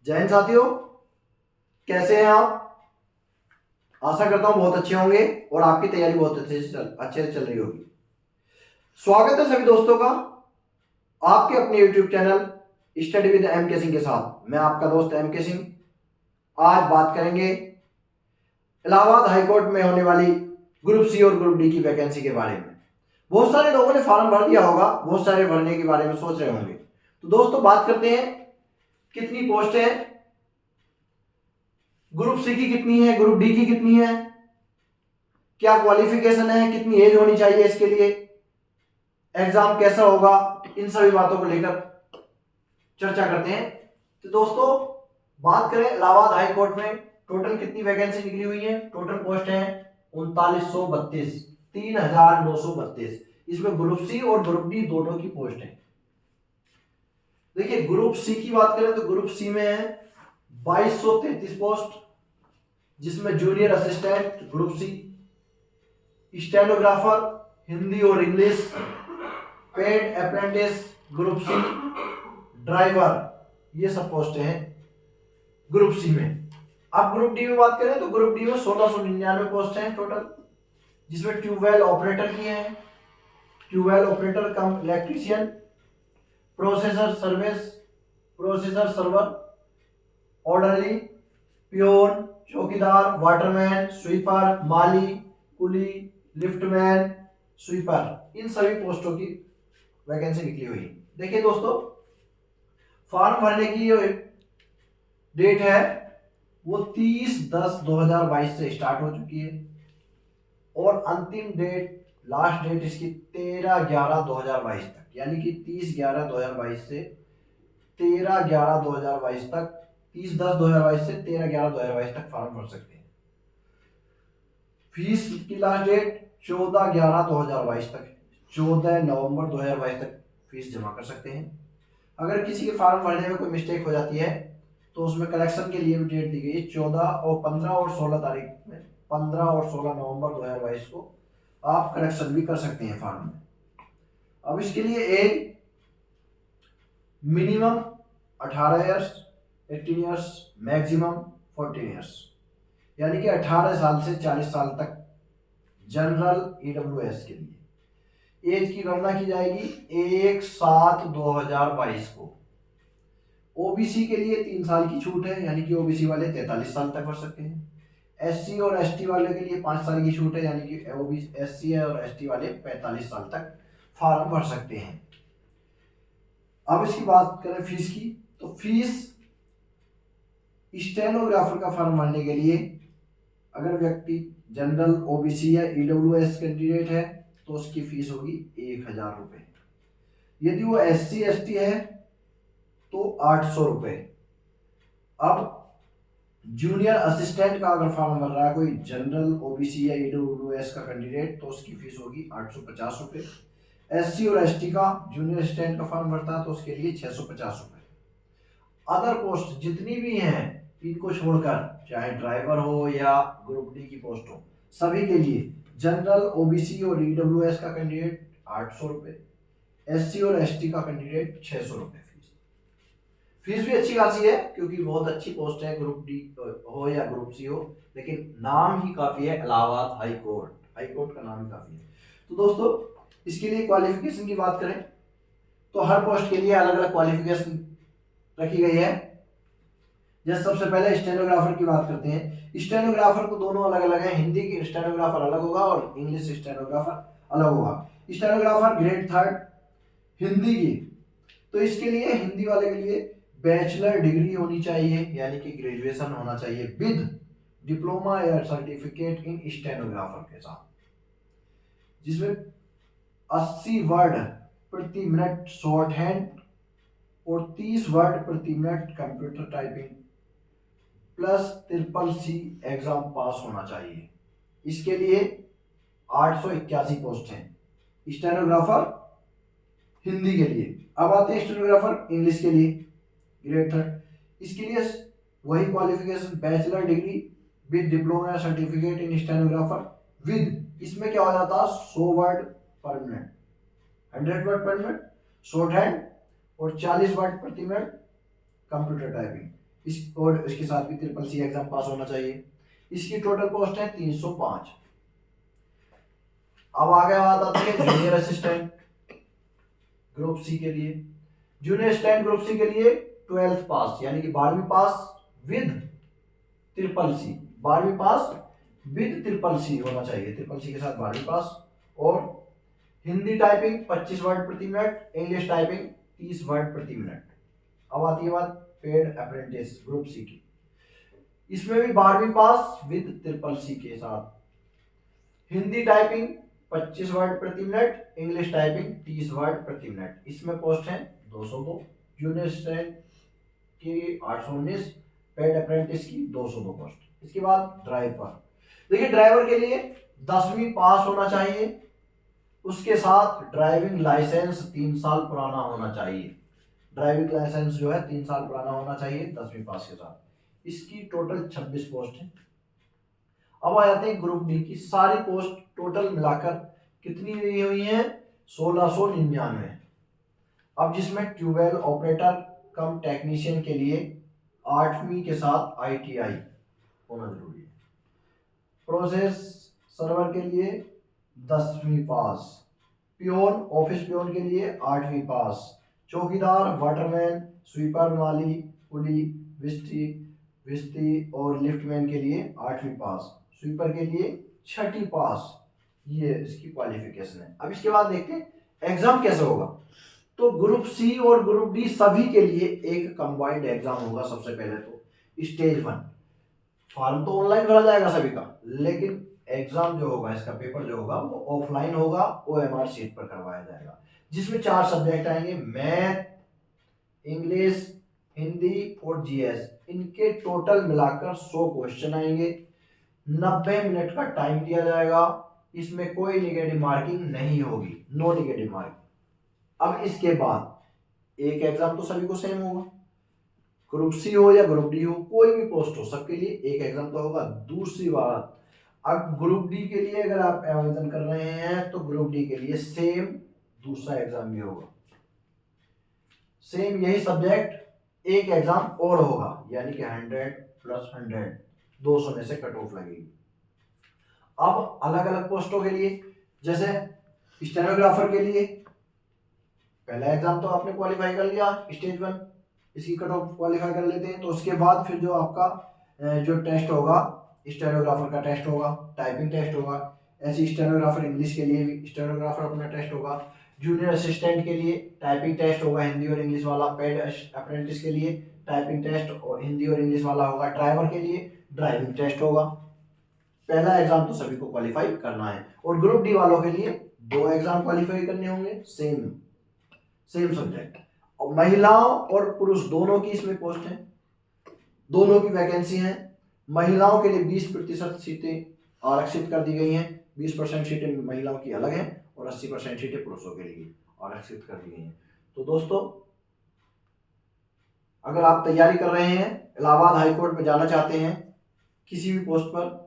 जय हिंद साथियों, कैसे हैं आप। आशा करता हूं बहुत अच्छे होंगे और आपकी तैयारी बहुत अच्छे से चल रही होगी। स्वागत है सभी दोस्तों का आपके अपने YouTube channel study with M K Singh के साथ। मैं आपका दोस्त एम के सिंह। आज बात करेंगे इलाहाबाद हाईकोर्ट में होने वाली ग्रुप सी और ग्रुप डी की वैकेंसी के बारे में। बहुत सारे लोगों ने फॉर्म भर दिया होगा, बहुत सारे भरने के बारे में सोच रहे होंगे। तो दोस्तों बात करते हैं कितनी पोस्ट है, ग्रुप सी की कितनी है, ग्रुप डी की कितनी है, क्या क्वालिफिकेशन है, कितनी एज होनी चाहिए इसके लिए, एग्जाम कैसा होगा, इन सभी बातों को लेकर चर्चा करते हैं। तो दोस्तों बात करें इलाहाबाद हाई कोर्ट में टोटल कितनी वैकेंसी निकली हुई है। टोटल पोस्ट है 3932 इसमें ग्रुप सी और ग्रुप डी दोनों की पोस्ट है। देखिए ग्रुप सी की बात करें तो ग्रुप सी में है 2233 पोस्ट, जिसमें junior assistant group C, stenographer Hindi और English, paid apprentice group C, driver, ये सब पोस्ट हैं ग्रुप सी में। अब ग्रुप डी में बात करें तो ग्रुप डी में 1699 पोस्ट हैं टोटल, जिसमें ट्यूबवेल ऑपरेटर की है, tubewell operator cum electrician, processor server, orderly, peon, चौकीदार, वाटरमैन, स्वीपर, माली, कुली, लिफ्टमैन, स्वीपर, इन सभी पोस्टों की वैकेंसी निकली हुई है। देखिए दोस्तों फॉर्म भरने की जो डेट है वो 30/10/2022 से स्टार्ट हो चुकी है और अंतिम डेट, लास्ट डेट इसकी 13/11/2022 तक, यानी कि 30/11/2022 से 13/11/2022 तक, 30/10/2022 से 13/11/2022 तक फॉर्म भर सकते हैं। फीस की लास्ट डेट 14/11/2022 तक, 14 नवंबर 2022 तक फीस जमा कर सकते हैं। अगर किसी के फॉर्म भरने में कोई मिस्टेक हो जाती है तो उसमें करेक्शन के लिए भी डेट दी गई 15 और 16 तारीख में, 15 और 16 नवंबर 2022 को आप करेक्शन भी कर सकते हैं फॉर्म में। अब इसके लिए age minimum 18 years, 18 years, maximum 14 years, यानी कि 18 साल से 40 साल तक जनरल ईडब्ल्यूएस के लिए। एज की गणना की जाएगी 1/7/2022 को। ओबीसी के लिए 3 साल की छूट है, यानी कि ओबीसी वाले 43 साल तक भर सकते हैं। एससी और एसटी वाले के लिए 5 साल की छूट है, यानी कि ओबीसी, एससी और एसटी वाले 45 साल तक फॉर्म भर सकते हैं। अब इसकी बात करें फीस की, तो फीस स्टेनोग्राफर का फॉर्म भरने के लिए अगर व्यक्ति जनरल, ओबीसी या ईडब्ल्यूएस कैंडिडेट है तो उसकी फीस होगी 1000 रुपये। यदि वो एससी एसटी है तो 800 रुपये। अब जूनियर असिस्टेंट का अगर फॉर्म भर रहा है कोई जनरल, ओबीसी या ईडब्ल्यूएस का कैंडिडेट तो उसकी फीस होगी 850 रुपये। एससी और एसटी का जूनियर असिस्टेंट का फॉर्म भरता है तो उसके लिए 650 रुपये। अदर पोस्ट जितनी भी हैं इनको छोड़कर, चाहे ड्राइवर हो या ग्रुप डी की पोस्ट हो, सभी के लिए जनरल, ओबीसी और ईडब्ल्यूएस का कैंडिडेट 800 रुपये, एससी और एसटी का कैंडिडेट 600 रुपये फीस भी अच्छी खासी है क्योंकि बहुत अच्छी पोस्ट है, ग्रुप डी हो या ग्रुप सी हो, लेकिन नाम ही काफी है, इलाहाबाद हाई कोर्ट का नाम ही काफी है। तो दोस्तों इसके लिए क्वालिफिकेशन की बात करें तो हर पोस्ट के लिए अलग अलग क्वालिफिकेशन रखी गई है। जैसे सबसे पहले स्टेनोग्राफर की बात करते हैं। स्टेनोग्राफर को दोनों अलग अलग है, हिंदी की स्टेनोग्राफर अलग होगा और इंग्लिश स्टेनोग्राफर अलग होगा। स्टेनोग्राफर ग्रेड 3 हिंदी की, तो इसके लिए हिंदी वाले के लिए बैचलर डिग्री होनी चाहिए, यानी कि ग्रेजुएशन होना चाहिए विद डिप्लोमा या सर्टिफिकेट इन स्टेनोग्राफर के साथ, जिसमें 80 वर्ड प्रति मिनट शॉर्ट हैंड और 30 वर्ड प्रति minute computer typing plus CCC exam पास होना चाहिए। इसके लिए 881 पोस्ट हैं स्टेनोग्राफर हिंदी के लिए। अब आते हैं स्टेनोग्राफर इंग्लिश के लिए ग्रेड 3। इसके लिए वही qualification, bachelor degree with diploma certificate in stenographer with, इसमें क्या हो जाता है 100 वर्ड पर मिनट, 100 वर्ड पर मिनट शॉर्ट हैंड और 40 वर्ड प्रति मिनट कंप्यूटर टाइपिंग। और इसके साथ भी ट्रिपल सी एग्जाम पास होना चाहिए। इसकी टोटल पोस्ट है 305। अब आगे बात आती है जूनियर असिस्टेंट ग्रुप सी के लिए। जूनियर असिस्टेंट ग्रुप सी के लिए 12th पास यानी कि 12वीं पास विद ट्रिपल सी, 12वीं पास विद ट्रिपल सी होना चाहिए, ट्रिपल सी के साथ 12वीं पास। और हिंदी टाइपिंग 25 वर्ड प्रति मिनट, इंग्लिश टाइपिंग 30 वर्ड प्रति मिनट। अब आती है बात पेड अप्रेंटिस ग्रुप सी की। इसमें भी 12वीं पास विद ट्रिपल सी के साथ। हिंदी टाइपिंग 25 वर्ड प्रति मिनट, इंग्लिश टाइपिंग 30 वर्ड प्रति मिनट। इसमें पोस्ट है 202। जूनियर असिस्टेंट की 819, पेड अप्रेंटिस की 202 पोस्ट। इसके बाद ड्राइवर, देखिए ड्राइवर के लिए 10वीं पास होना चाहिए, उसके साथ ड्राइविंग लाइसेंस 3 साल पुराना होना चाहिए। ड्राइविंग लाइसेंस जो है 3 साल पुराना होना चाहिए 10वीं पास के साथ। इसकी टोटल 26 पोस्ट है। अब आ जाते हैं ग्रुप डी की। सारी पोस्ट टोटल मिलाकर कितनी दी हुई है? 1699। अब जिसमें ट्यूबवेल ऑपरेटर कम टेक्नीशियन के लिए 8वीं के साथ ITI होना जरूरी है। प्रोसेस सर्वर के लिए 10वीं पास, पियोन ऑफिस पियोन के लिए 8वीं पास, चौकीदार, वाटरमैन, स्वीपर, माली, कुली, विस्ती और लिफ्टमैन के लिए 8वीं पास, स्वीपर के लिए 6ठी पास। ये इसकी क्वालिफिकेशन है। अब इसके बाद देखते हैं एग्जाम कैसे होगा। तो ग्रुप सी और ग्रुप डी सभी के लिए एक कंबाइंड एग्जाम होगा। सबसे पहले तो स्टेज 1, फॉर्म तो ऑनलाइन भरा जाएगा सभी का, लेकिन एग्जाम जो होगा, इसका पेपर जो होगा वो ऑफलाइन होगा, OMR शीट पर करवाया जाएगा, जिसमें 4 सब्जेक्ट आएंगे, मैथ, इंग्लिश, हिंदी और GS। इनके टोटल मिलाकर 100 क्वेश्चन आएंगे। 90 मिनट का टाइम दिया जाएगा। इसमें कोई निगेटिव मार्किंग नहीं होगी, नो निगेटिव मार्किंग। अब इसके बाद एक एग्जाम तो सभी को सेम होगा, ग्रुप सी हो या ग्रुप डी हो, कोई भी पोस्ट हो, सबके लिए एक एग्जाम तो होगा। दूसरी बात, अब ग्रुप डी के लिए अगर आप आवेदन कर रहे हैं तो ग्रुप डी के लिए सेम दूसरा एग्जाम भी होगा, सेम यही सब्जेक्ट, एक एग्जाम और होगा, यानी कि 100 + 100, 200 में से कट ऑफ लगेगी। अब अलग अलग पोस्टों के लिए, जैसे स्टेनोग्राफर के लिए पहला एग्जाम तो आपने क्वालिफाई कर लिया स्टेज 1, इसकी कट ऑफ क्वालिफाई कर लेते हैं। तो उसके बाद फिर जो आपका जो टेस्ट होगा, स्टेनोग्राफर का टेस्ट होगा, टाइपिंग टेस्ट होगा। ऐसे स्टेनोग्राफर इंग्लिश के लिए भी स्टेनोग्राफर अपना टेस्ट होगा। जूनियर असिस्टेंट के लिए टाइपिंग टेस्ट होगा, हिंदी और इंग्लिश वाला। पेड अप्रेंटिस के लिए टाइपिंग टेस्ट और हिंदी और इंग्लिश वाला होगा। ड्राइवर के लिए ड्राइविंग टेस्ट होगा। पहला एग्जाम तो सभी को क्वालिफाई करना है। और ग्रुप डी वालों के लिए 2 एग्जाम क्वालिफाई करने होंगे, सेम सब्जेक्ट। और महिलाओं और पुरुष दोनों की इसमें पोस्ट है, दोनों की वैकेंसी है। महिलाओं के लिए 20% सीटें आरक्षित कर दी गई हैं, 20% सीटें महिलाओं की अलग हैं और 80% सीटें पुरुषों के लिए आरक्षित कर दी गई हैं। तो दोस्तों, अगर आप तैयारी कर रहे हैं, इलाहाबाद हाई कोर्ट में जाना चाहते हैं किसी भी पोस्ट पर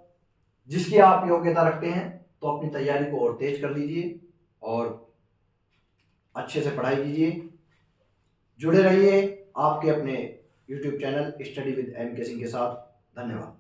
जिसकी आप योग्यता रखते हैं, तो अपनी तैयारी को और तेज कर लीजिए और अच्छे से पढ़ाई कीजिए। जुड़े रहिए आपके अपने YouTube channel study with MK Singh के साथ। धन्यवाद।